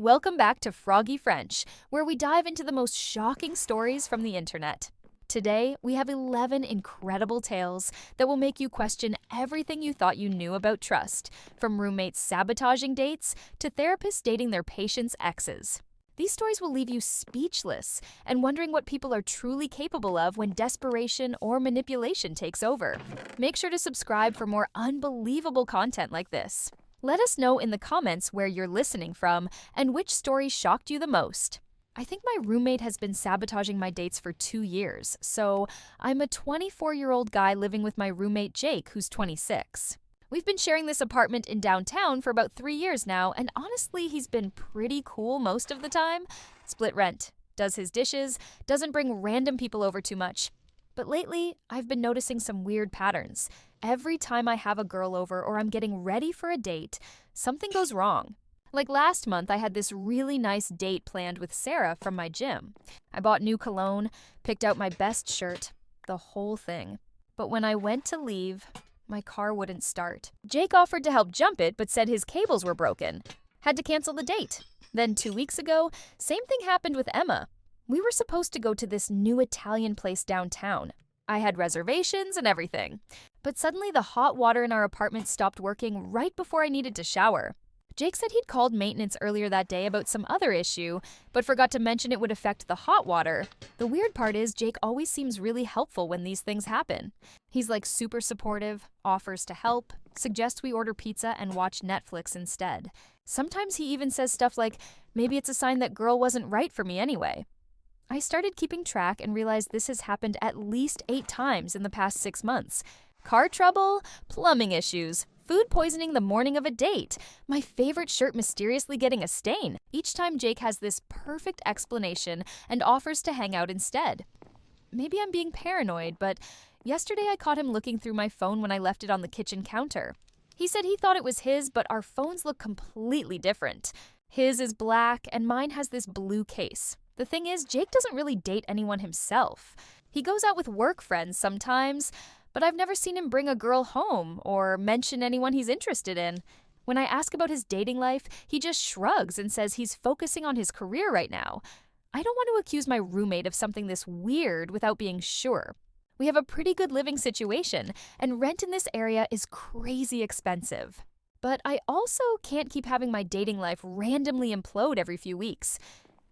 Welcome back to Froggy French, where we dive into the most shocking stories from the internet. Today, we have 11 incredible tales that will make you question everything you thought you knew about trust, from roommates sabotaging dates to therapists dating their patients' exes. These stories will leave you speechless and wondering what people are truly capable of when desperation or manipulation takes over. Make sure to subscribe for more unbelievable content like this. Let us know in the comments where you're listening from and which story shocked you the most. I think my roommate has been sabotaging my dates for 2 years, so I'm a 24-year-old guy living with my roommate Jake, who's 26. We've been sharing this apartment in downtown for about 3 years now, and honestly, he's been pretty cool most of the time. Split rent, does his dishes, doesn't bring random people over too much. But lately, I've been noticing some weird patterns. Every time I have a girl over or I'm getting ready for a date, something goes wrong. Like last month, I had this really nice date planned with Sarah from my gym. I bought new cologne, picked out my best shirt, the whole thing. But when I went to leave, my car wouldn't start. Jake offered to help jump it, but said his cables were broken. Had to cancel the date. Then 2 weeks ago, same thing happened with Emma. We were supposed to go to this new Italian place downtown. I had reservations and everything. But suddenly the hot water in our apartment stopped working right before I needed to shower. Jake said he'd called maintenance earlier that day about some other issue, but forgot to mention it would affect the hot water. The weird part is Jake always seems really helpful when these things happen. He's like super supportive, offers to help, suggests we order pizza and watch Netflix instead. Sometimes he even says stuff like, maybe it's a sign that girl wasn't right for me anyway. I started keeping track and realized this has happened at least 8 times in the past 6 months. Car trouble, plumbing issues, food poisoning the morning of a date, my favorite shirt mysteriously getting a stain. Each time Jake has this perfect explanation and offers to hang out instead. Maybe I'm being paranoid, but yesterday I caught him looking through my phone when I left it on the kitchen counter. He said he thought it was his, but our phones look completely different. His is black and mine has this blue case. The thing is, Jake doesn't really date anyone himself. He goes out with work friends sometimes, but I've never seen him bring a girl home or mention anyone he's interested in. When I ask about his dating life, he just shrugs and says he's focusing on his career right now. I don't want to accuse my roommate of something this weird without being sure. We have a pretty good living situation, and rent in this area is crazy expensive. But I also can't keep having my dating life randomly implode every few weeks.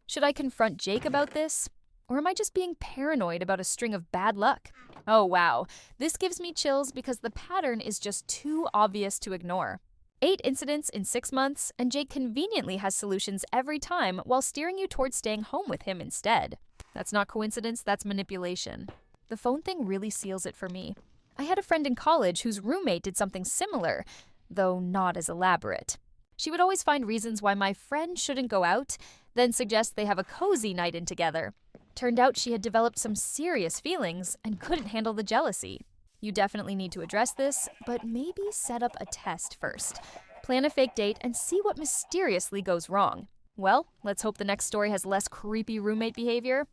Should I confront Jake about this? Or am I just being paranoid about a string of bad luck? Oh wow, this gives me chills because the pattern is just too obvious to ignore. 8 incidents in 6 months, and Jake conveniently has solutions every time while steering you towards staying home with him instead. That's not coincidence, that's manipulation. The phone thing really seals it for me. I had a friend in college whose roommate did something similar, though not as elaborate. She would always find reasons why my friend shouldn't go out, then suggest they have a cozy night in together. Turned out she had developed some serious feelings and couldn't handle the jealousy. You definitely need to address this, but maybe set up a test first. Plan a fake date and see what mysteriously goes wrong. Well, let's hope the next story has less creepy roommate behavior.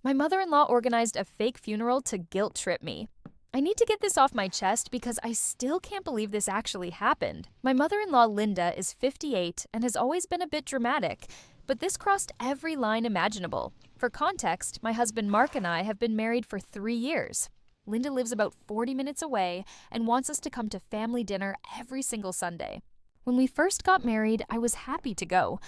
My mother-in-law organized a fake funeral to guilt trip me. I need to get this off my chest because I still can't believe this actually happened. My mother-in-law Linda is 58 and has always been a bit dramatic, but this crossed every line imaginable. For context, my husband Mark and I have been married for 3 years. Linda lives about 40 minutes away and wants us to come to family dinner every single Sunday. When we first got married, I was happy to go,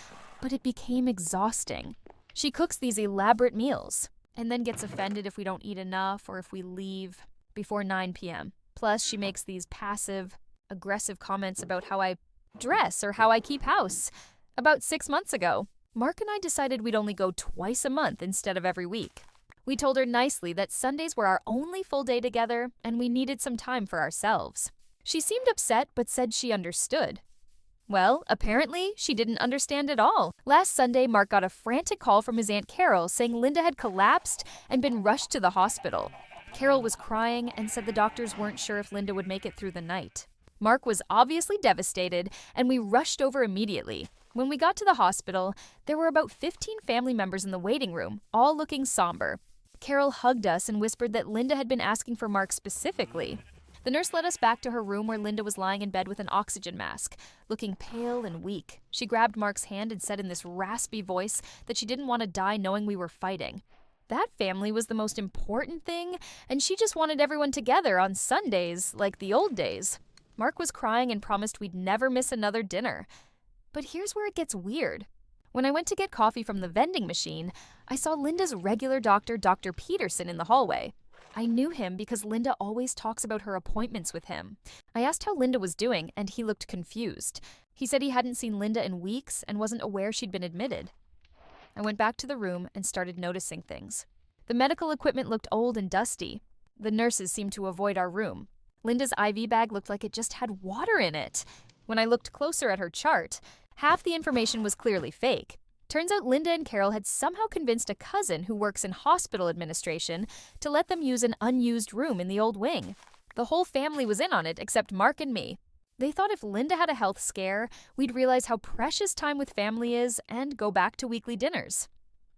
but it became exhausting. She cooks these elaborate meals and then gets offended if we don't eat enough or if we leave before 9 p.m. Plus, she makes these passive, aggressive comments about how I dress or how I keep house. About 6 months ago, Mark and I decided we'd only go twice a month instead of every week. We told her nicely that Sundays were our only full day together and we needed some time for ourselves. She seemed upset but said she understood. Well, apparently, she didn't understand at all. Last Sunday, Mark got a frantic call from his Aunt Carol saying Linda had collapsed and been rushed to the hospital. Carol was crying and said the doctors weren't sure if Linda would make it through the night. Mark was obviously devastated, and we rushed over immediately. When we got to the hospital, there were about 15 family members in the waiting room, all looking somber. Carol hugged us and whispered that Linda had been asking for Mark specifically. The nurse led us back to her room where Linda was lying in bed with an oxygen mask, looking pale and weak. She grabbed Mark's hand and said in this raspy voice that she didn't want to die knowing we were fighting. That family was the most important thing, and she just wanted everyone together on Sundays, like the old days. Mark was crying and promised we'd never miss another dinner. But here's where it gets weird. When I went to get coffee from the vending machine, I saw Linda's regular doctor, Dr. Peterson, in the hallway. I knew him because Linda always talks about her appointments with him. I asked how Linda was doing, and he looked confused. He said he hadn't seen Linda in weeks and wasn't aware she'd been admitted. I went back to the room and started noticing things. The medical equipment looked old and dusty. The nurses seemed to avoid our room. Linda's IV bag looked like it just had water in it. When I looked closer at her chart, half the information was clearly fake. Turns out Linda and Carol had somehow convinced a cousin who works in hospital administration to let them use an unused room in the old wing. The whole family was in on it except Mark and me. They thought if Linda had a health scare, we'd realize how precious time with family is and go back to weekly dinners.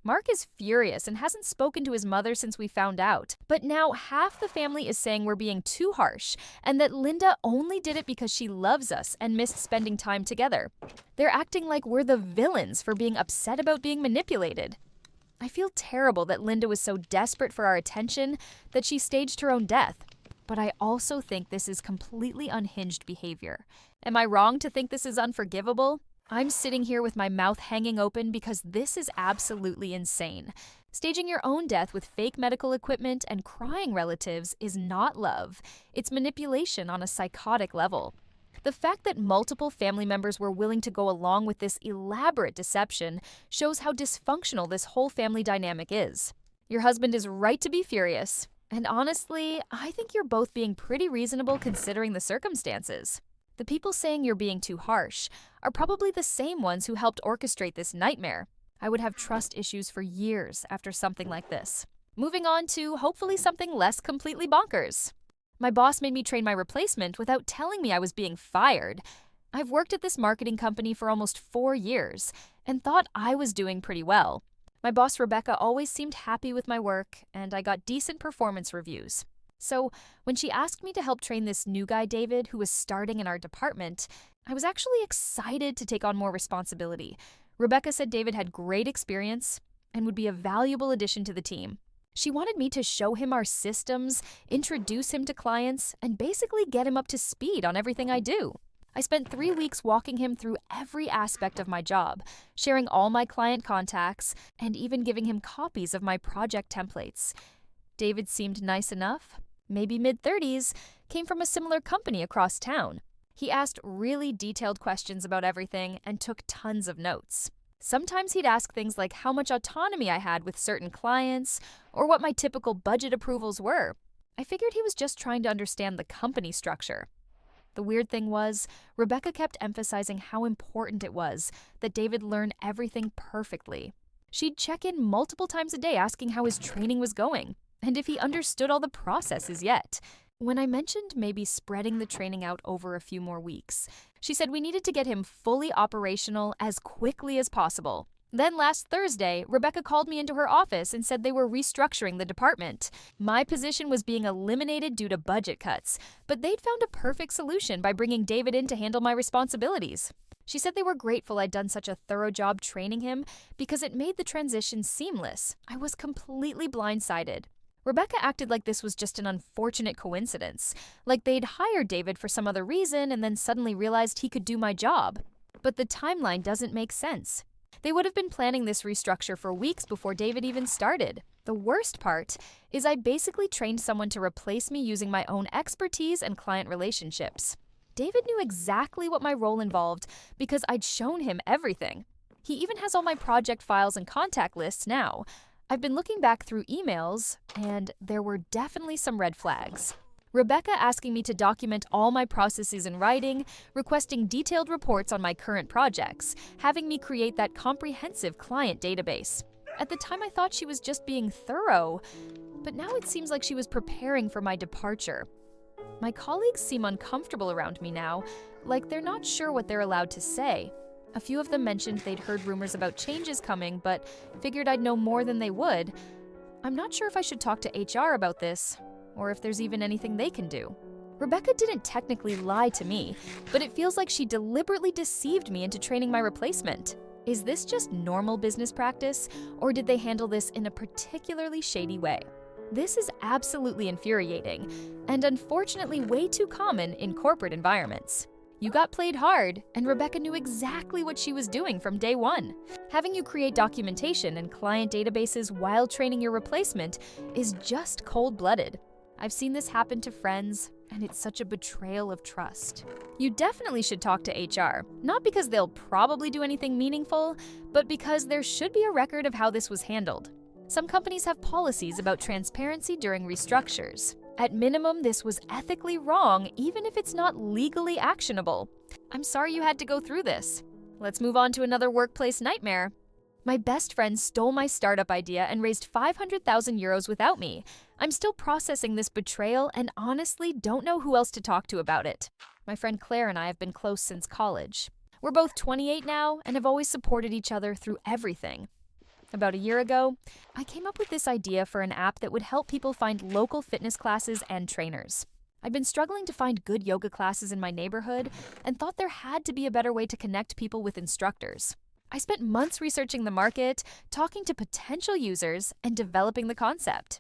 Mark is furious and hasn't spoken to his mother since we found out. But now half the family is saying we're being too harsh and that Linda only did it because she loves us and missed spending time together. They're acting like we're the villains for being upset about being manipulated. I feel terrible that Linda was so desperate for our attention that she staged her own death. But I also think this is completely unhinged behavior. Am I wrong to think this is unforgivable? I'm sitting here with my mouth hanging open because this is absolutely insane. Staging your own death with fake medical equipment and crying relatives is not love. It's manipulation on a psychotic level. The fact that multiple family members were willing to go along with this elaborate deception shows how dysfunctional this whole family dynamic is. Your husband is right to be furious. And honestly, I think you're both being pretty reasonable considering the circumstances. The people saying you're being too harsh are probably the same ones who helped orchestrate this nightmare. I would have trust issues for years after something like this. Moving on to hopefully something less completely bonkers. My boss made me train my replacement without telling me I was being fired. I've worked at this marketing company for almost 4 years and thought I was doing pretty well. My boss Rebecca always seemed happy with my work, and I got decent performance reviews. So when she asked me to help train this new guy, David, who was starting in our department, I was actually excited to take on more responsibility. Rebecca said David had great experience and would be a valuable addition to the team. She wanted me to show him our systems, introduce him to clients, and basically get him up to speed on everything I do. I spent 3 weeks walking him through every aspect of my job, sharing all my client contacts, and even giving him copies of my project templates. David seemed nice enough, maybe mid-30s, came from a similar company across town. He asked really detailed questions about everything and took tons of notes. Sometimes he'd ask things like how much autonomy I had with certain clients or what my typical budget approvals were. I figured he was just trying to understand the company structure. The weird thing was, Rebecca kept emphasizing how important it was that David learn everything perfectly. She'd check in multiple times a day asking how his training was going and if he understood all the processes yet. When I mentioned maybe spreading the training out over a few more weeks, she said we needed to get him fully operational as quickly as possible. Then last Thursday, Rebecca called me into her office and said they were restructuring the department. My position was being eliminated due to budget cuts, but they'd found a perfect solution by bringing David in to handle my responsibilities. She said they were grateful I'd done such a thorough job training him because it made the transition seamless. I was completely blindsided. Rebecca acted like this was just an unfortunate coincidence, like they'd hired David for some other reason and then suddenly realized he could do my job. But the timeline doesn't make sense. They would have been planning this restructure for weeks before David even started. The worst part is I basically trained someone to replace me using my own expertise and client relationships. David knew exactly what my role involved because I'd shown him everything. He even has all my project files and contact lists now. I've been looking back through emails, and there were definitely some red flags. Rebecca asking me to document all my processes in writing, requesting detailed reports on my current projects, having me create that comprehensive client database. At the time, I thought she was just being thorough, but now it seems like she was preparing for my departure. My colleagues seem uncomfortable around me now, like they're not sure what they're allowed to say. A few of them mentioned they'd heard rumors about changes coming, but figured I'd know more than they would. I'm not sure if I should talk to HR about this, or if there's even anything they can do. Rebecca didn't technically lie to me, but it feels like she deliberately deceived me into training my replacement. Is this just normal business practice, or did they handle this in a particularly shady way? This is absolutely infuriating, and unfortunately way too common in corporate environments. You got played hard, and Rebecca knew exactly what she was doing from day one. Having you create documentation and client databases while training your replacement is just cold-blooded. I've seen this happen to friends, and it's such a betrayal of trust. You definitely should talk to HR, not because they'll probably do anything meaningful, but because there should be a record of how this was handled. Some companies have policies about transparency during restructures. At minimum, this was ethically wrong, even if it's not legally actionable. I'm sorry you had to go through this. Let's move on to another workplace nightmare. My best friend stole my startup idea and raised 500,000 euros without me. I'm still processing this betrayal and honestly don't know who else to talk to about it. My friend Claire and I have been close since college. We're both 28 now and have always supported each other through everything. About a year ago, I came up with this idea for an app that would help people find local fitness classes and trainers. I've been struggling to find good yoga classes in my neighborhood and thought there had to be a better way to connect people with instructors. I spent months researching the market, talking to potential users, and developing the concept.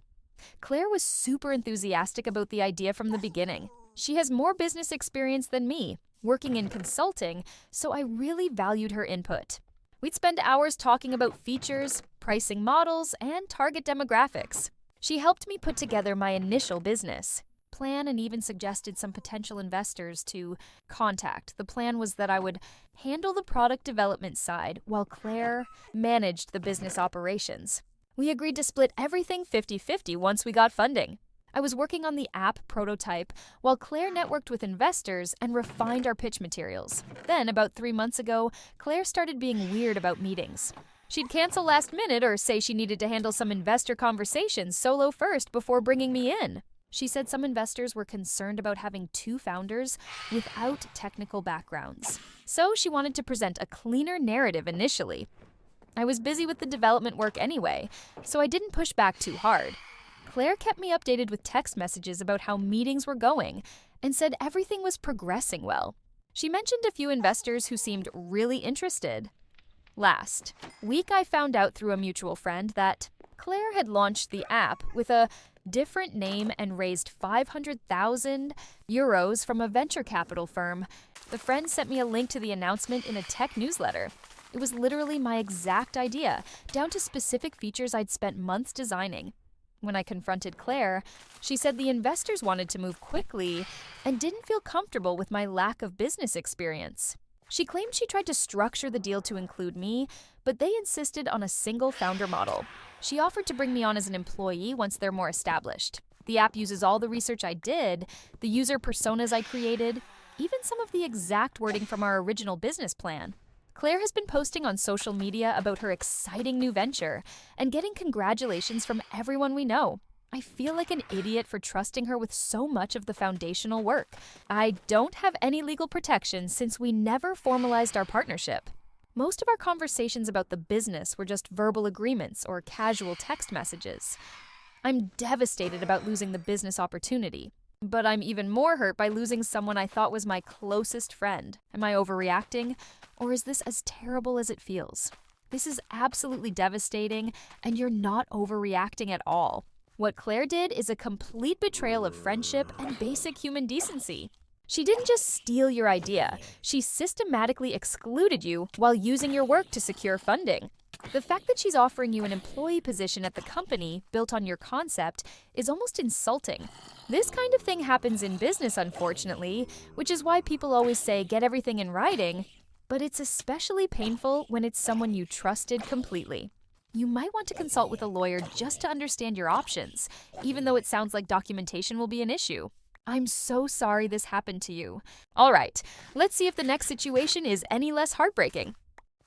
Claire was super enthusiastic about the idea from the beginning. She has more business experience than me, working in consulting, so I really valued her input. We'd spend hours talking about features, pricing models, and target demographics. She helped me put together my initial business plan and even suggested some potential investors to contact. The plan was that I would handle the product development side while Claire managed the business operations. We agreed to split everything 50-50 once we got funding. I was working on the app prototype while Claire networked with investors and refined our pitch materials. Then, about 3 months ago, Claire started being weird about meetings. She'd cancel last minute or say she needed to handle some investor conversations solo first before bringing me in. She said some investors were concerned about having 2 founders without technical backgrounds. So she wanted to present a cleaner narrative initially. I was busy with the development work anyway, so I didn't push back too hard. Claire kept me updated with text messages about how meetings were going and said everything was progressing well. She mentioned a few investors who seemed really interested. Last week, I found out through a mutual friend that Claire had launched the app with a different name and raised 500,000 euros from a venture capital firm. The friend sent me a link to the announcement in a tech newsletter. It was literally my exact idea, down to specific features I'd spent months designing. When I confronted Claire, she said the investors wanted to move quickly and didn't feel comfortable with my lack of business experience. She claimed she tried to structure the deal to include me, but they insisted on a single founder model. She offered to bring me on as an employee once they're more established. The app uses all the research I did, the user personas I created, even some of the exact wording from our original business plan. Claire has been posting on social media about her exciting new venture and getting congratulations from everyone we know. I feel like an idiot for trusting her with so much of the foundational work. I don't have any legal protection since we never formalized our partnership. Most of our conversations about the business were just verbal agreements or casual text messages. I'm devastated about losing the business opportunity, but I'm even more hurt by losing someone I thought was my closest friend. Am I overreacting? Or is this as terrible as it feels? This is absolutely devastating, and you're not overreacting at all. What Claire did is a complete betrayal of friendship and basic human decency. She didn't just steal your idea, she systematically excluded you while using your work to secure funding. The fact that she's offering you an employee position at the company built on your concept is almost insulting. This kind of thing happens in business, unfortunately, which is why people always say get everything in writing, but it's especially painful when it's someone you trusted completely. You might want to consult with a lawyer just to understand your options, even though it sounds like documentation will be an issue. I'm so sorry this happened to you. All right, let's see if the next situation is any less heartbreaking.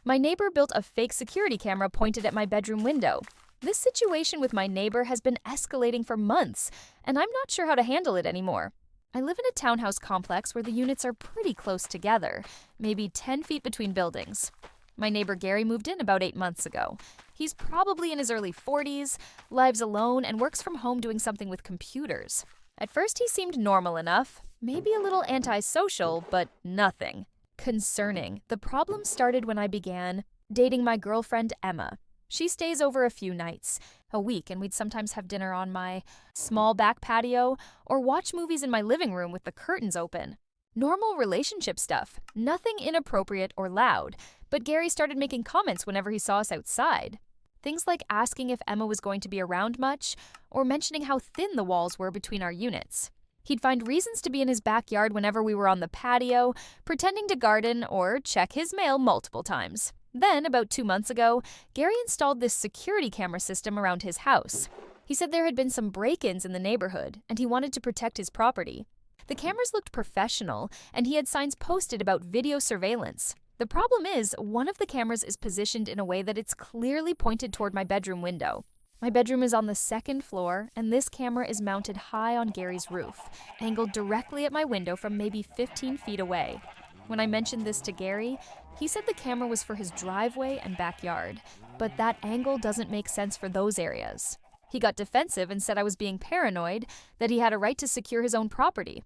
My neighbor built a fake security camera pointed at my bedroom window. This situation with my neighbor has been escalating for months, and I'm not sure how to handle it anymore. I live in a townhouse complex where the units are pretty close together, maybe 10 feet between buildings. My neighbor Gary moved in about 8 months ago. He's probably in his early 40s, lives alone, and works from home doing something with computers. At first, he seemed normal enough, maybe a little antisocial, but nothing concerning. The problem started when I began dating my girlfriend, Emma. She stays over a few nights a week, and we'd sometimes have dinner on my small back patio or watch movies in my living room with the curtains open. Normal relationship stuff, nothing inappropriate or loud, but Gary started making comments whenever he saw us outside. Things like asking if Emma was going to be around much, or mentioning how thin the walls were between our units. He'd find reasons to be in his backyard whenever we were on the patio, pretending to garden or check his mail multiple times. Then, about 2 months ago, Gary installed this security camera system around his house. He said there had been some break-ins in the neighborhood, and he wanted to protect his property. The cameras looked professional, and he had signs posted about video surveillance. The problem is, one of the cameras is positioned in a way that it's clearly pointed toward my bedroom window. My bedroom is on the 2nd floor, and this camera is mounted high on Gary's roof, angled directly at my window from maybe 15 feet away. When I mentioned this to Gary, he said the camera was for his driveway and backyard, but that angle doesn't make sense for those areas. He got defensive and said I was being paranoid, that he had a right to secure his own property.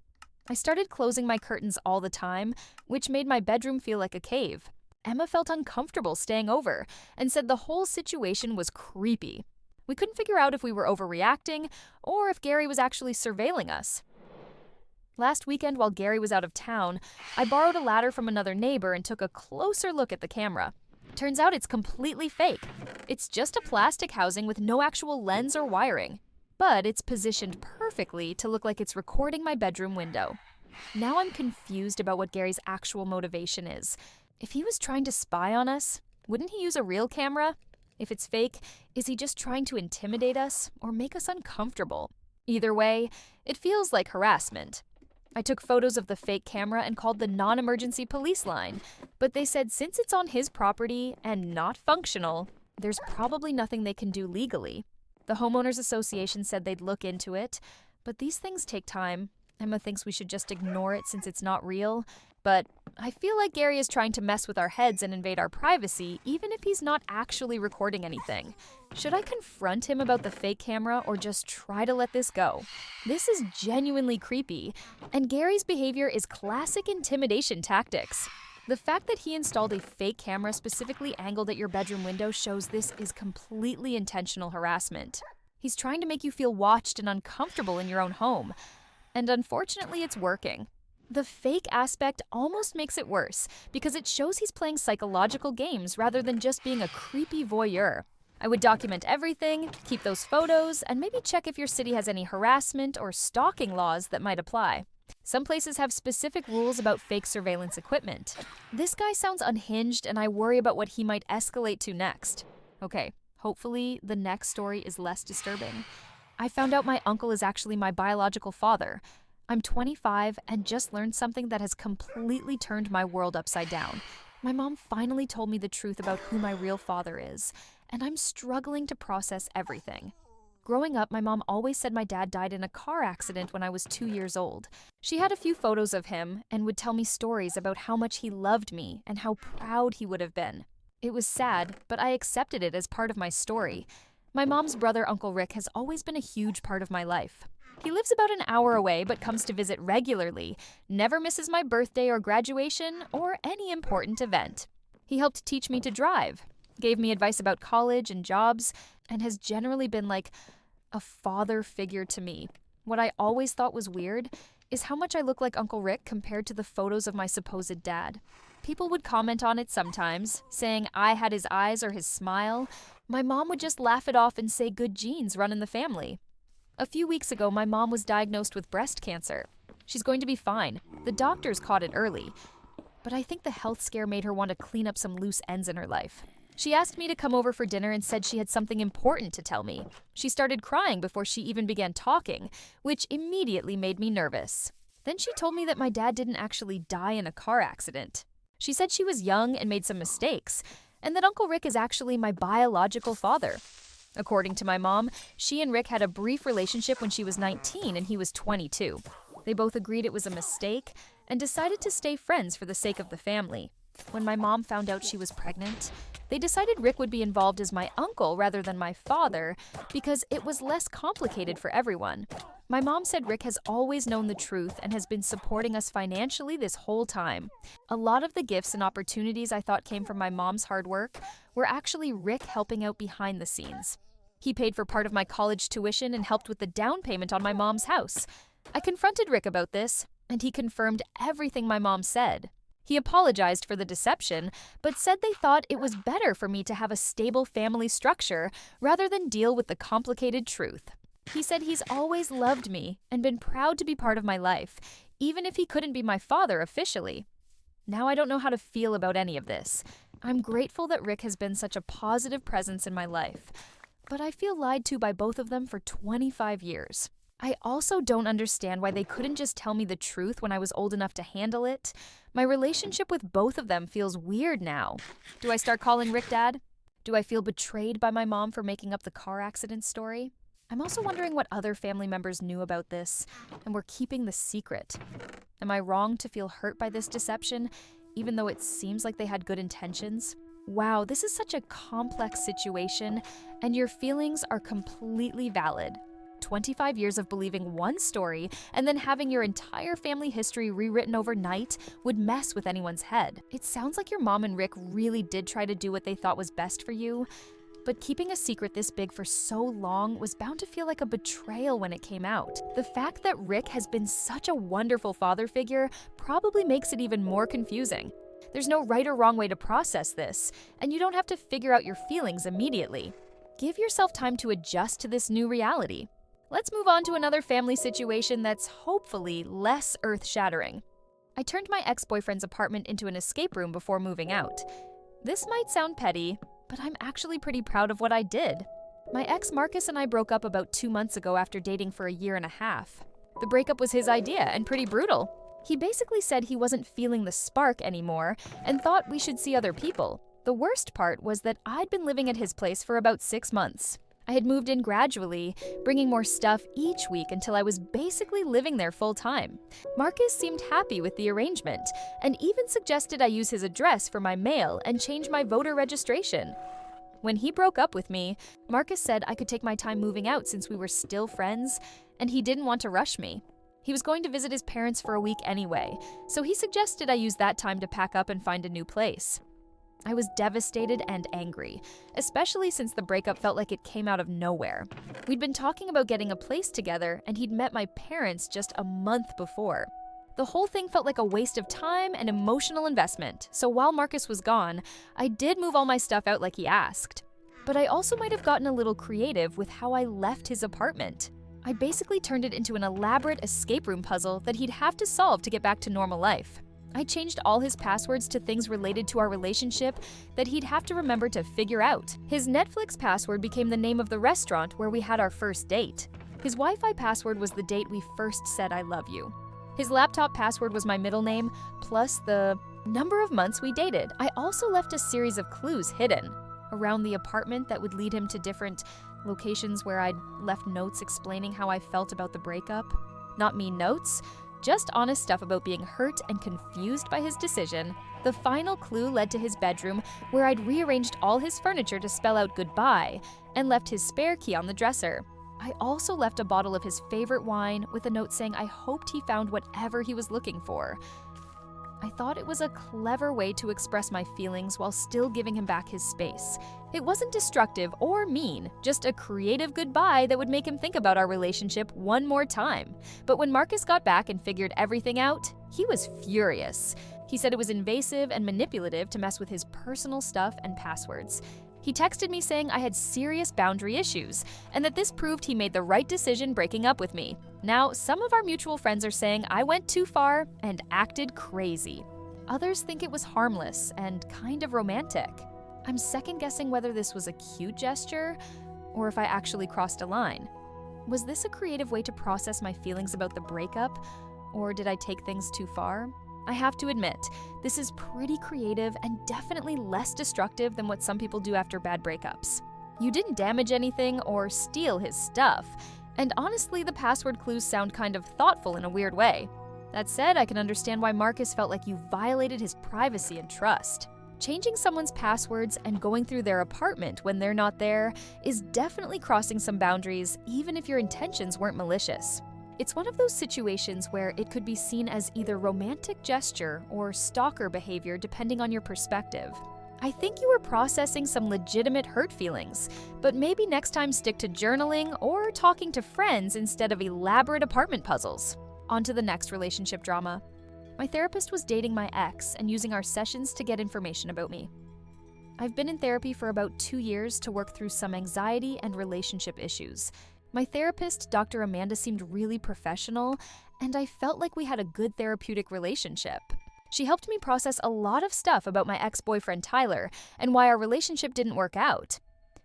I started closing my curtains all the time, which made my bedroom feel like a cave. Emma felt uncomfortable staying over and said the whole situation was creepy. We couldn't figure out if we were overreacting or if Gary was actually surveilling us. Last weekend, while Gary was out of town, I borrowed a ladder from another neighbor and took a closer look at the camera. Turns out it's completely fake. It's just a plastic housing with no actual lens or wiring. But it's positioned perfectly to look like it's recording my bedroom window. Now I'm confused about what Gary's actual motivation is. If he was trying to spy on us, wouldn't he use a real camera? If it's fake, is he just trying to intimidate us or make us uncomfortable? Either way, it feels like harassment. I took photos of the fake camera and called the non-emergency police line, but they said since it's on his property and not functional, there's probably nothing they can do legally. The homeowners association said they'd look into it, but these things take time. Emma thinks we should just ignore it since it's not real, but I feel like Gary is trying to mess with our heads and invade our privacy, even if he's not actually recording anything. Should I confront him about the fake camera or just try to let this go? This is genuinely creepy, and Gary's behavior is classic intimidation tactics. The fact that he installed a fake camera specifically angled at your bedroom window shows this is completely intentional harassment. He's trying to make you feel watched and uncomfortable in your own home. And unfortunately, it's working. The fake aspect almost makes it worse because it shows he's playing psychological games rather than just being a creepy voyeur. I would document everything, keep those photos, and maybe check if your city has any harassment or stalking laws that might apply. Some places have specific rules about fake surveillance equipment. This guy sounds unhinged, and I worry about what he might escalate to next. Okay, hopefully the next story is less disturbing. I found out my uncle is actually my biological father. I'm 25 and just learned something that has completely turned my world upside down. My mom finally told me the truth about who my real father is, and I'm struggling to process everything. Growing up, my mom always said my dad died in a car accident when I was 2 years old. She had a few photos of him and would tell me stories about how much he loved me and how proud he would have been. It was sad, but I accepted it as part of my story. My mom's brother, Uncle Rick, has always been a huge part of my life. He lives about an hour away but comes to visit regularly, never misses my birthday or graduation or any important event. He helped teach me to drive, gave me advice about college and jobs, and has generally been like a father figure to me. What I always thought was weird is how much I look like Uncle Rick compared to the photos of my supposed dad. People would comment on it sometimes, saying I had his eyes or his smile. My mom would just laugh it off and say good genes run in the family. A few weeks ago, my mom was diagnosed with breast cancer. She's going to be fine. The doctors caught it early. But I think the health scare made her want to clean up some loose ends in her life. She asked me to come over for dinner and said she had something important to tell me. She started crying before she even began talking, which immediately made me nervous. Then she told me that my dad didn't actually die in a car accident. She said she was young and made some mistakes, and that Uncle Rick is actually my biological father. According to my mom, she and Rick had a brief relationship when she was 19 and he was 22. They both agreed it was a mistake and decided to stay friends for the sake of the family. When my mom found out she was pregnant, they decided Rick would be involved as my uncle rather than my father because it was less complicated for everyone. My mom said Rick has always known the truth and has been supporting us financially this whole time. A lot of the gifts and opportunities I thought came from my mom's hard work were actually Rick helping out behind the scenes. He paid for part of my college tuition and helped with the down payment on my mom's house. I confronted Rick about this, and he confirmed everything my mom said. He apologized for the deception, but said they thought it was better for me to have a stable family structure rather than deal with the complicated truth. He said he's always loved me and been proud to be part of my life, even if he couldn't be my father officially. Now I don't know how to feel about any of this. I'm grateful that Rick has been such a positive presence in my life, but I feel lied to by both of them for 25 years. I also don't understand why they couldn't just tell me the truth when I was old enough to handle it. My relationship with both of them feels weird now. Do I start calling Rick Dad? Do I feel betrayed by my mom for making up the car accident story? I'm also wondering what other family members knew about this and were keeping the secret. Am I wrong to feel hurt by this deception, even though it seems like they had good intentions? Wow, this is such a complex situation, and your feelings are completely valid. 25 years of believing one story and then having your entire family history rewritten overnight would mess with anyone's head. It sounds like your mom and Rick really did try to do what they thought was best for you, but keeping a secret this big for so long was bound to feel like a betrayal when it came out. The fact that Rick has been such a wonderful father figure probably makes it even more confusing. There's no right or wrong way to process this, and you don't have to figure out your feelings immediately. Give yourself time to adjust to this new reality. Let's move on to another family situation that's hopefully less earth-shattering. I turned my ex-boyfriend's apartment into an escape room before moving out. This might sound petty, but I'm actually pretty proud of what I did. My ex Marcus and I broke up about 2 months ago after dating for a year and a half. The breakup was his idea and pretty brutal. He basically said he wasn't feeling the spark anymore and thought we should see other people. The worst part was that I'd been living at his place for about 6 months. I had moved in gradually, bringing more stuff each week until I was basically living there full time. Marcus seemed happy with the arrangement and even suggested I use his address for my mail and change my voter registration. When he broke up with me, Marcus said I could take my time moving out since we were still friends, and he didn't want to rush me. He was going to visit his parents for a week anyway, so he suggested I use that time to pack up and find a new place. I was devastated and angry, especially since the breakup felt like it came out of nowhere. We'd been talking about getting a place together, and he'd met my parents just a month before. The whole thing felt like a waste of time and emotional investment, so while Marcus was gone, I did move all my stuff out like he asked. But I also might have gotten a little creative with how I left his apartment. I basically turned it into an elaborate escape room puzzle that he'd have to solve to get back to normal life. I changed all his passwords to things related to our relationship that he'd have to remember to figure out. His Netflix password became the name of the restaurant where we had our first date. His Wi-Fi password was the date we first said I love you. His laptop password was my middle name, plus the number of months we dated. I also left a series of clues hidden around the apartment that would lead him to different locations where I'd left notes explaining how I felt about the breakup. Not mean notes, just honest stuff about being hurt and confused by his decision. The final clue led to his bedroom, where I'd rearranged all his furniture to spell out goodbye and left his spare key on the dresser. I also left a bottle of his favorite wine with a note saying I hoped he found whatever he was looking for. I thought it was a clever way to express my feelings while still giving him back his space. It wasn't destructive or mean, just a creative goodbye that would make him think about our relationship one more time. But when Marcus got back and figured everything out, he was furious. He said it was invasive and manipulative to mess with his personal stuff and passwords. He texted me saying I had serious boundary issues, and that this proved he made the right decision breaking up with me. Now, some of our mutual friends are saying I went too far and acted crazy. Others think it was harmless and kind of romantic. I'm second-guessing whether this was a cute gesture or if I actually crossed a line. Was this a creative way to process my feelings about the breakup, or did I take things too far? I have to admit, this is pretty creative and definitely less destructive than what some people do after bad breakups. You didn't damage anything or steal his stuff, and honestly, the password clues sound kind of thoughtful in a weird way. That said, I can understand why Marcus felt like you violated his privacy and trust. Changing someone's passwords and going through their apartment when they're not there is definitely crossing some boundaries, even if your intentions weren't malicious. It's one of those situations where it could be seen as either romantic gesture or stalker behavior depending on your perspective. I think you were processing some legitimate hurt feelings, but maybe next time stick to journaling or talking to friends instead of elaborate apartment puzzles. On to the next relationship drama. My therapist was dating my ex and using our sessions to get information about me. I've been in therapy for about 2 years to work through some anxiety and relationship issues. My therapist, Dr. Amanda, seemed really professional, and I felt like we had a good therapeutic relationship. She helped me process a lot of stuff about my ex-boyfriend Tyler and why our relationship didn't work out.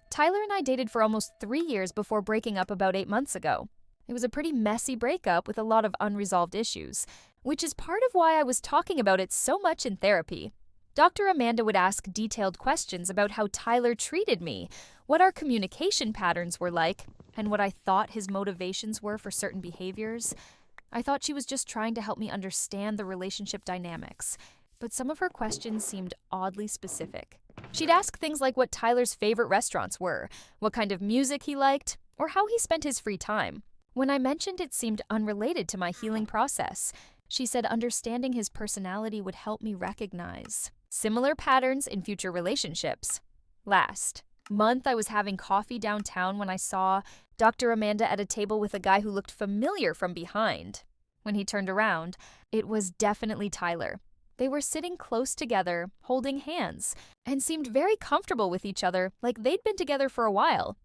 Tyler and I dated for almost 3 years before breaking up about 8 months ago. It was a pretty messy breakup with a lot of unresolved issues, which is part of why I was talking about it so much in therapy. Dr. Amanda would ask detailed questions about how Tyler treated me, what our communication patterns were like, and what I thought his motivations were for certain behaviors. I thought she was just trying to help me understand the relationship dynamics, but some of her questions seemed oddly specific. She'd ask things like what Tyler's favorite restaurants were, what kind of music he liked, or how he spent his free time. When I mentioned it seemed unrelated to my healing process, she said understanding his personality would help me recognize similar patterns in future relationships. Last month, I was having coffee downtown when I saw Dr. Amanda at a table with a guy who looked familiar from behind. When he turned around, it was definitely Tyler. They were sitting close together, holding hands, and seemed very comfortable with each other, like they'd been together for a while.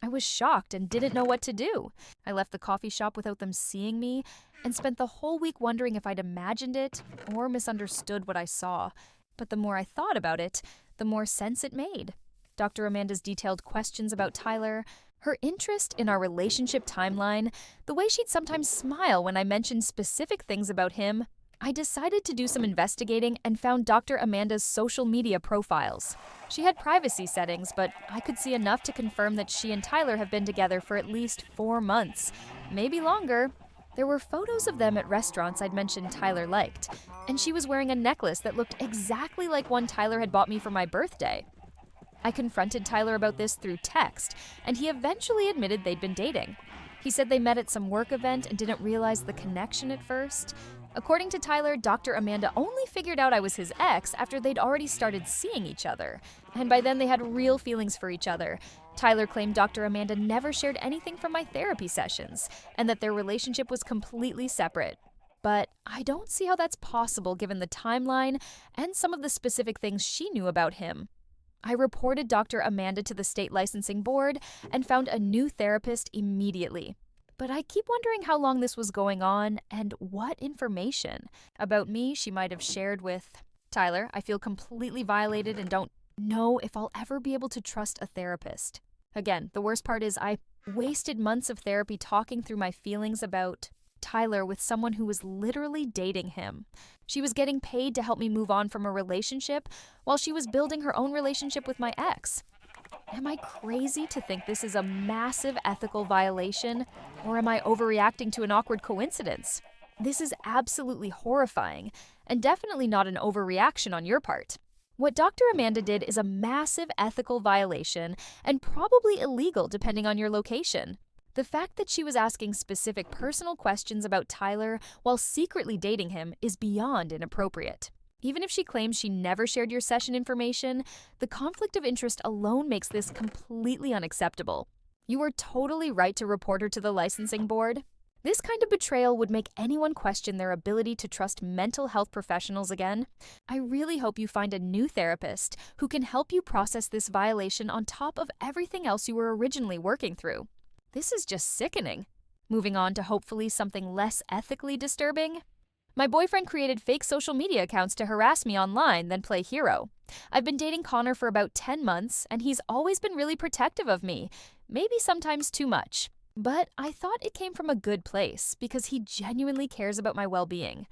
I was shocked and didn't know what to do. I left the coffee shop without them seeing me and spent the whole week wondering if I'd imagined it or misunderstood what I saw. But the more I thought about it, the more sense it made. Dr. Amanda's detailed questions about Tyler, her interest in our relationship timeline, the way she'd sometimes smile when I mentioned specific things about him, I decided to do some investigating and found Dr. Amanda's social media profiles. She had privacy settings, but I could see enough to confirm that she and Tyler have been together for at least 4 months, maybe longer. There were photos of them at restaurants I'd mentioned Tyler liked, and she was wearing a necklace that looked exactly like one Tyler had bought me for my birthday. I confronted Tyler about this through text, and he eventually admitted they'd been dating. He said they met at some work event and didn't realize the connection at first. According to Tyler, Dr. Amanda only figured out I was his ex after they'd already started seeing each other, and by then they had real feelings for each other. Tyler claimed Dr. Amanda never shared anything from my therapy sessions, and that their relationship was completely separate. But I don't see how that's possible given the timeline and some of the specific things she knew about him. I reported Dr. Amanda to the state licensing board and found a new therapist immediately. But I keep wondering how long this was going on and what information about me she might have shared with Tyler. I feel completely violated and don't know if I'll ever be able to trust a therapist. Again, the worst part is I wasted months of therapy talking through my feelings about Tyler with someone who was literally dating him. She was getting paid to help me move on from a relationship while she was building her own relationship with my ex. Am I crazy to think this is a massive ethical violation, or am I overreacting to an awkward coincidence? This is absolutely horrifying, and definitely not an overreaction on your part. What Dr. Amanda did is a massive ethical violation and probably illegal depending on your location. The fact that she was asking specific personal questions about Tyler while secretly dating him is beyond inappropriate. Even if she claims she never shared your session information, the conflict of interest alone makes this completely unacceptable. You are totally right to report her to the licensing board. This kind of betrayal would make anyone question their ability to trust mental health professionals again. I really hope you find a new therapist who can help you process this violation on top of everything else you were originally working through. This is just sickening. Moving on to hopefully something less ethically disturbing. My boyfriend created fake social media accounts to harass me online, then play hero. I've been dating Connor for about 10 months, and he's always been really protective of me, maybe sometimes too much. But I thought it came from a good place because he genuinely cares about my well-being.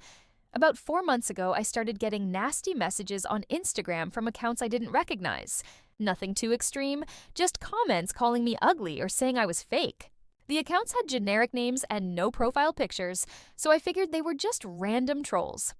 About 4 months ago, I started getting nasty messages on Instagram from accounts I didn't recognize. Nothing too extreme, just comments calling me ugly or saying I was fake. The accounts had generic names and no profile pictures, so I figured they were just random trolls.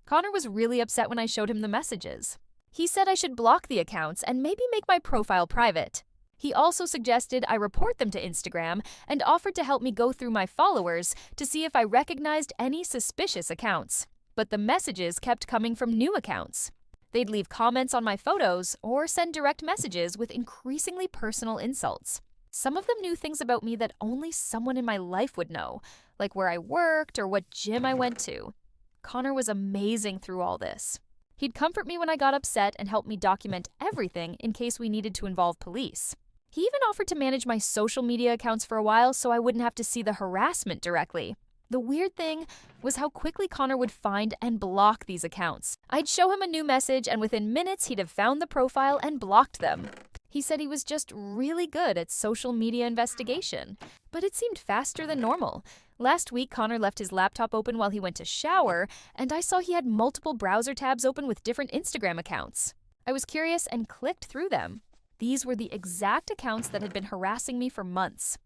Connor was really upset when I showed him the messages. He said I should block the accounts and maybe make my profile private. He also suggested I report them to Instagram and offered to help me go through my followers to see if I recognized any suspicious accounts. But the messages kept coming from new accounts. They'd leave comments on my photos or send direct messages with increasingly personal insults. Some of them knew things about me that only someone in my life would know, like where I worked or what gym I went to. Connor was amazing through all this. He'd comfort me when I got upset and help me document everything in case we needed to involve police. He even offered to manage my social media accounts for a while so I wouldn't have to see the harassment directly. The weird thing was how quickly Connor would find and block these accounts. I'd show him a new message and within minutes he'd have found the profile and blocked them. He said he was just really good at social media investigation, but it seemed faster than normal. Last week, Connor left his laptop open while he went to shower, and I saw he had multiple browser tabs open with different Instagram accounts. I was curious and clicked through them. These were the exact accounts that had been harassing me for months.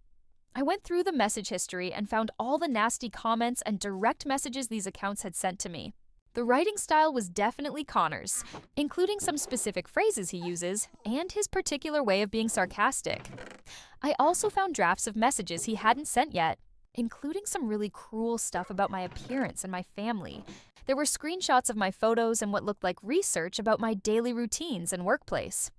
I went through the message history and found all the nasty comments and direct messages these accounts had sent to me. The writing style was definitely Connor's, including some specific phrases he uses and his particular way of being sarcastic. I also found drafts of messages he hadn't sent yet, including some really cruel stuff about my appearance and my family. There were screenshots of my photos and what looked like research about my daily routines and workplace.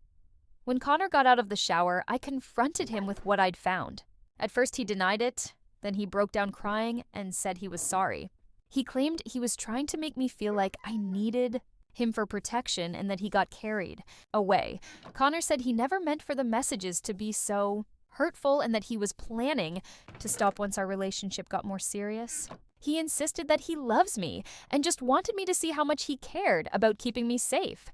When Connor got out of the shower, I confronted him with what I'd found. At first he denied it, then he broke down crying and said he was sorry. He claimed he was trying to make me feel like I needed him for protection and that he got carried away. Connor said he never meant for the messages to be so hurtful and that he was planning to stop once our relationship got more serious. He insisted that he loves me and just wanted me to see how much he cared about keeping me safe.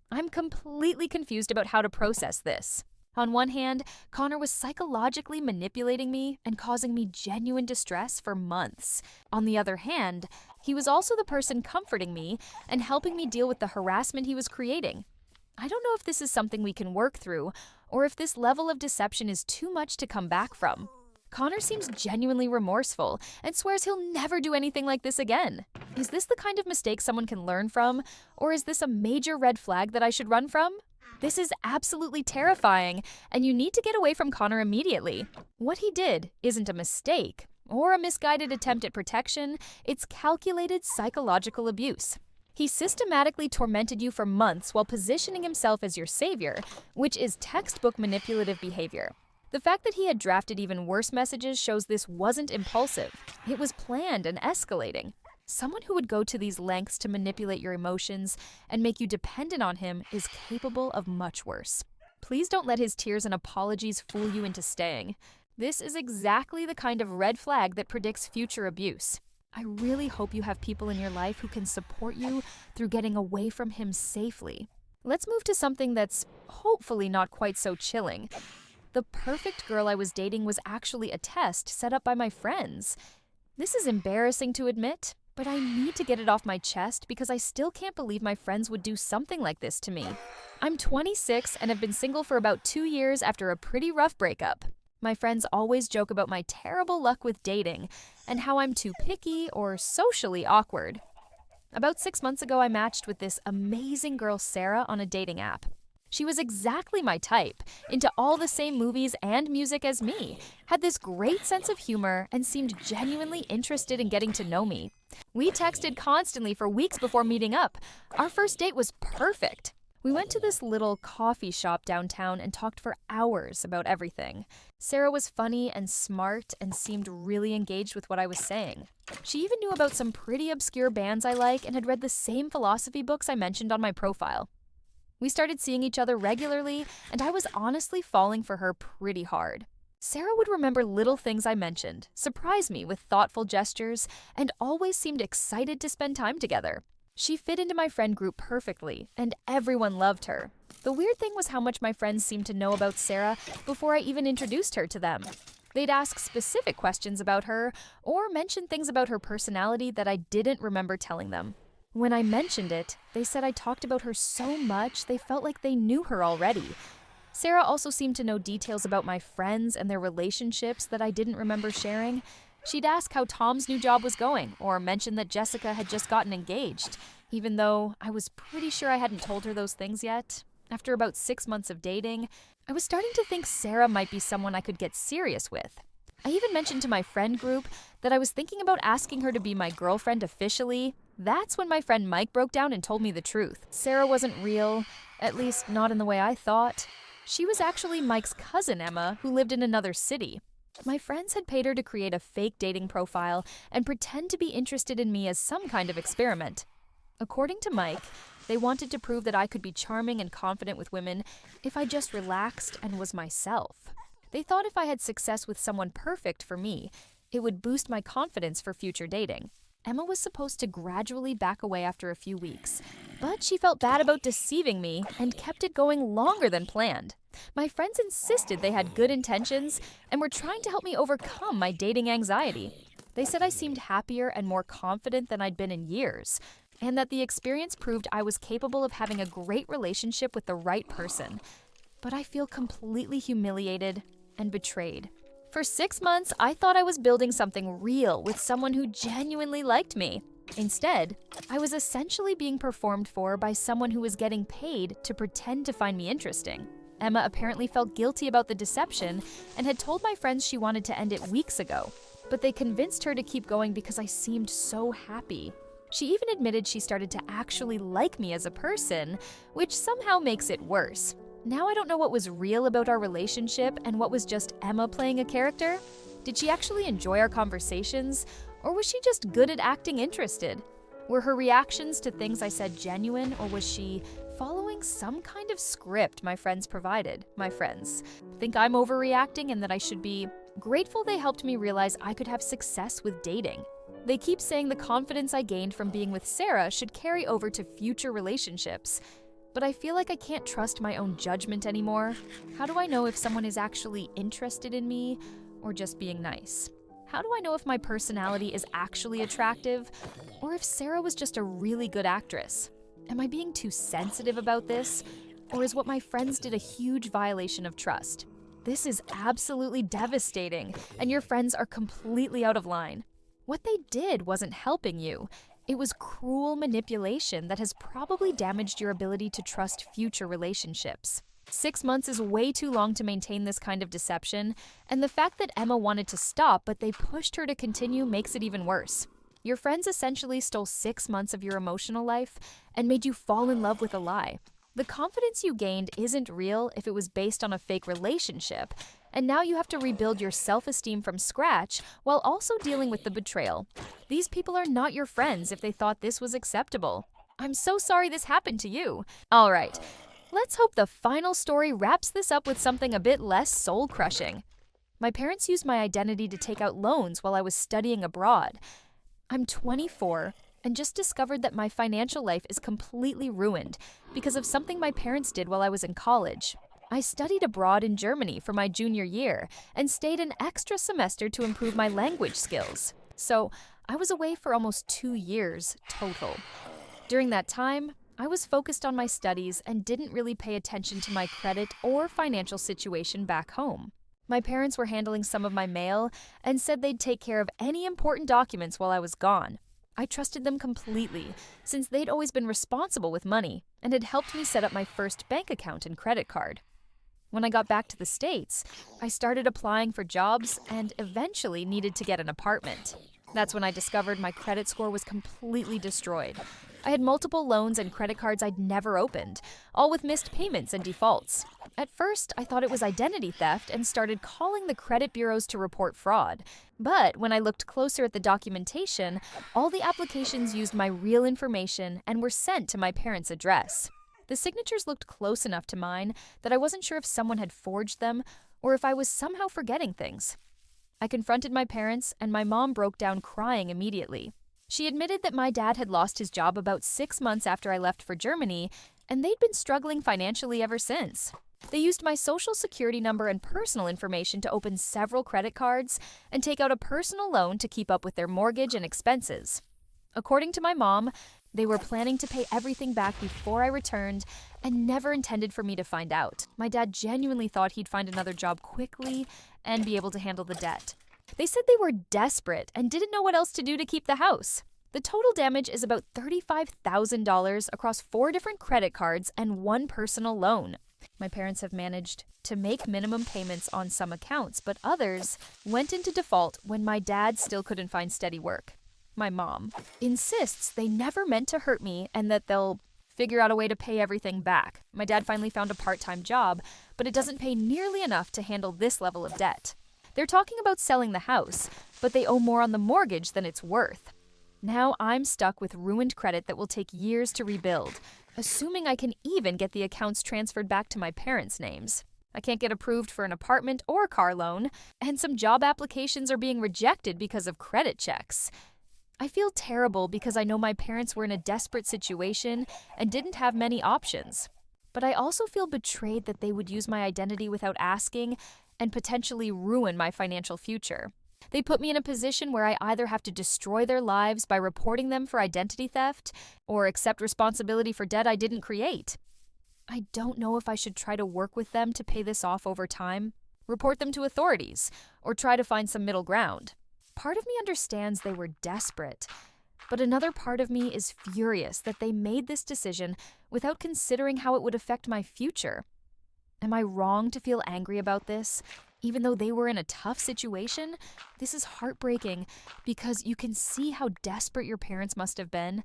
I'm completely confused about how to process this. On one hand, Connor was psychologically manipulating me and causing me genuine distress for months. On the other hand, he was also the person comforting me and helping me deal with the harassment he was creating. I don't know if this is something we can work through, or if this level of deception is too much to come back from. Connor seems genuinely remorseful and swears he'll never do anything like this again. Is this the kind of mistake someone can learn from, or is this a major red flag that I should run from? This is absolutely terrifying, and you need to get away from Connor immediately. What he did isn't a mistake or a misguided attempt at protection, it's calculated psychological abuse. He systematically tormented you for months while positioning himself as your savior, which is textbook manipulative behavior. The fact that he had drafted even worse messages shows this wasn't impulsive. It was planned and escalating. Someone who would go to these lengths to manipulate your emotions and make you dependent on him is capable of much worse. Please don't let his tears and apologies fool you into staying. This is exactly the kind of red flag that predicts future abuse. I really hope you have people in your life who can support you through getting away from him safely. Let's move to something that's hopefully not quite so chilling. The perfect girl I was dating was actually a test set up by my friends. This is embarrassing to admit, but I need to get it off my chest because I still can't believe my friends would do something like this to me. I'm 26 and have been single for about 2 years after a pretty rough breakup. My friends always joke about my terrible luck with dating and how I'm too picky or socially awkward. About 6 months ago, I matched with this amazing girl, Sarah, on a dating app. She was exactly my type, into all the same movies and music as me, had this great sense of humor, and seemed genuinely interested in getting to know me. We texted constantly for weeks before meeting up. Our first date was perfect. We went to this little coffee shop downtown and talked for hours about everything. Sarah was funny and smart and seemed really engaged with what I was saying. She even knew about some pretty obscure bands I like and had read the same philosophy books I mentioned on my profile. We started seeing each other regularly, and I was honestly falling for her pretty hard. Sarah would remember little things I mentioned, surprise me with thoughtful gestures, and always seemed excited to spend time together. She fit into my friend group perfectly, and everyone loved her. The weird thing was how much my friends seemed to know about Sarah before I even introduced her to them. They'd ask specific questions about her, or mention things about her personality that I didn't remember telling them. When I mentioned it, they said I talked about her so much they felt like they knew her already. Sarah also seemed to know details about my friends and their relationships that I didn't remember sharing. She'd ask how Tom's new job was going, or mention that Jessica had just gotten engaged, even though I was pretty sure I hadn't told her those things yet. After about 6 months of dating, I was starting to think Sarah might be someone I could get serious with. I even mentioned to my friend group that I was thinking about asking her to be my girlfriend officially. That's when my friend Mike broke down and told me the truth. Sarah wasn't real, at least not in the way I thought. She was actually Mike's cousin Emma, who lived in another city. My friends had paid her to create a fake dating profile and pretend to be interested in me as some kind of experiment. According to Mike, they wanted to prove that I could be charming and confident with women if I just relaxed and was myself. They thought if I had success with someone perfect for me, it would boost my confidence for future dating. Emma was supposed to gradually back away after a few weeks, but she felt bad about deceiving me and kept it going longer than planned. My friends insisted they had good intentions and were trying to help me overcome my dating anxiety. They said I seemed happier and more confident than I'd been in years, and that the experience proved I was capable of having a great relationship with the right person. But I feel completely humiliated and betrayed. For 6 months, I thought I was building something real with someone who genuinely liked me. Instead, I was essentially being performed for by someone who was getting paid to pretend to find me interesting. Emma apparently felt guilty about the deception and had told my friends she wanted to end it weeks ago, but they convinced her to keep going because I seemed so happy. She even admitted she started to actually like me as a person, which somehow makes it worse. Now I don't know what was real about our relationship and what was just Emma playing a character. Did she actually enjoy our conversations, or was she just good at acting interested? Were her reactions to things I said genuine, or was she following some kind of script my friends provided? My friends think I'm overreacting and that I should be grateful they helped me realize I could have success with dating. They keep saying the confidence I gained from being with Sarah should carry over to future relationships. But I feel like I can't trust my own judgment anymore. How do I know if someone is actually interested in me or just being nice? How do I know if my personality is actually attractive or if Sarah was just a really good actress? Am I being too sensitive about this, or is what my friends did a huge violation of trust? This is absolutely devastating, and your friends are completely out of line. What they did wasn't helping you. It was cruel manipulation that has probably damaged your ability to trust future relationships. 6 months is way too long to maintain this kind of deception, and the fact that Emma wanted to stop but they pushed her to continue makes it even worse. Your friends essentially stole 6 months of your emotional life and made you fall in love with a lie. The confidence you gained isn't real if it was based on a fake relationship, and now you have to rebuild your self-esteem from scratch while also dealing with the betrayal. These people are not your friends if they thought this was acceptable. I'm so sorry this happened to you. All right, let's hope the final story wraps this up with something a bit less soul-crushing. My parents used my identity to take out loans while I was studying abroad. I'm 24 and just discovered that my financial life is completely ruined because of something my parents did while I was in college. I studied abroad in Germany for my junior year and stayed an extra semester to improve my language skills. So I was away for almost 2 years total. During that time, I was focused on my studies and didn't really pay attention to my credit or financial situation back home. My parents were handling some of my mail and said they'd take care of any important documents while I was gone. I trusted them completely, since they'd always been responsible with money and had helped me set up my first bank account and credit card. When I got back to the States, I started applying for jobs and eventually needed to get an apartment. That's when I discovered my credit score was completely destroyed. I had multiple loans and credit cards I'd never opened, all with missed payments and defaults. At first, I thought it was identity theft and started calling the credit bureaus to report fraud. But when I looked closer at the documentation, all the applications used my real information and were sent to my parents' address. The signatures looked close enough to mine that I wasn't sure if someone had forged them or if I was somehow forgetting things. I confronted my parents, and my mom broke down crying immediately. She admitted that my dad had lost his job about 6 months after I left for Germany, and they'd been struggling financially ever since. They used my social security number and personal information to open several credit cards and take out a personal loan to keep up with their mortgage and expenses. According to my mom, they were planning to pay everything back before I returned and never intended for me to find out. My dad genuinely thought he'd find another job quickly and be able to handle the debt. They said they were desperate and didn't know what else to do to keep the house. The total damage is about $35,000 across 4 different credit cards and 1 personal loan. My parents have managed to make minimum payments on some accounts, but others went into default when my dad still couldn't find steady work. My mom insists they never meant to hurt me and that they'll figure out a way to pay everything back. My dad finally found a part-time job, but it doesn't pay nearly enough to handle this level of debt. They're talking about selling the house, but they owe more on the mortgage than it's worth. Now I'm stuck with ruined credit that will take years to rebuild, assuming I can even get the accounts transferred back to my parents' names. I can't get approved for an apartment or car loan, and some job applications are being rejected because of credit checks. I feel terrible because I know my parents were in a desperate situation and didn't have many options. But I also feel betrayed that they would use my identity without asking and potentially ruin my financial future. They put me in a position where I either have to destroy their lives by reporting them for identity theft or accept responsibility for debt I didn't create. I don't know if I should try to work with them to pay this off over time, report them to authorities, or try to find some middle ground. Part of me understands they were desperate, but another part of me is furious that they made this decision without considering how it would affect my future. Am I wrong to feel angry about this? Even though they were in a tough situation, this is heartbreaking because you can see how desperate your parents must have been,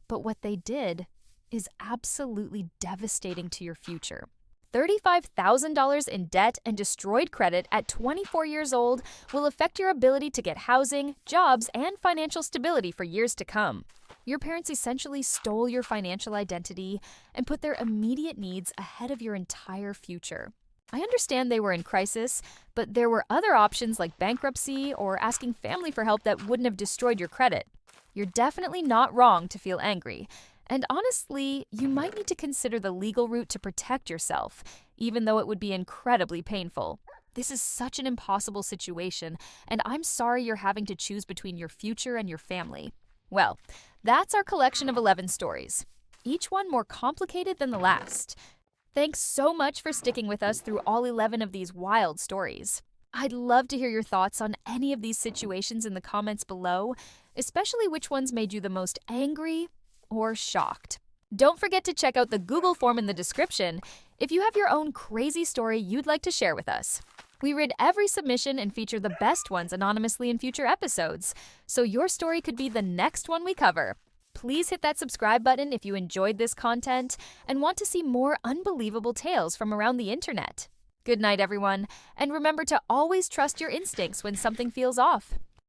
but what they did is absolutely devastating to your future. $35,000 in debt and destroyed credit at 24 years old will affect your ability to get housing, jobs, and financial stability for years to come. Your parents essentially stole your financial identity and put their immediate needs ahead of your entire future. I understand they were in crisis, but there were other options like bankruptcy or asking family for help that wouldn't have destroyed your credit. You're definitely not wrong to feel angry. And honestly, you might need to consider the legal route to protect yourself, even though it would be incredibly painful. This is such an impossible situation, and I'm sorry you're having to choose between your future and your family. Well, that's our collection of 11 stories, each one more complicated than the last. Thanks so much for sticking with us through all 11 of these wild stories. I'd love to hear your thoughts on any of these situations in the comments below, especially which ones made you the most angry or shocked. Don't forget to check out the Google form in the description if you have your own crazy story you'd like to share with us. We read every submission and feature the best ones anonymously in future episodes, so your story could be the next one we cover. Please hit that subscribe button if you enjoyed this content and want to see more unbelievable tales from around the internet. Good night, everyone, and remember to always trust your instincts when something feels off.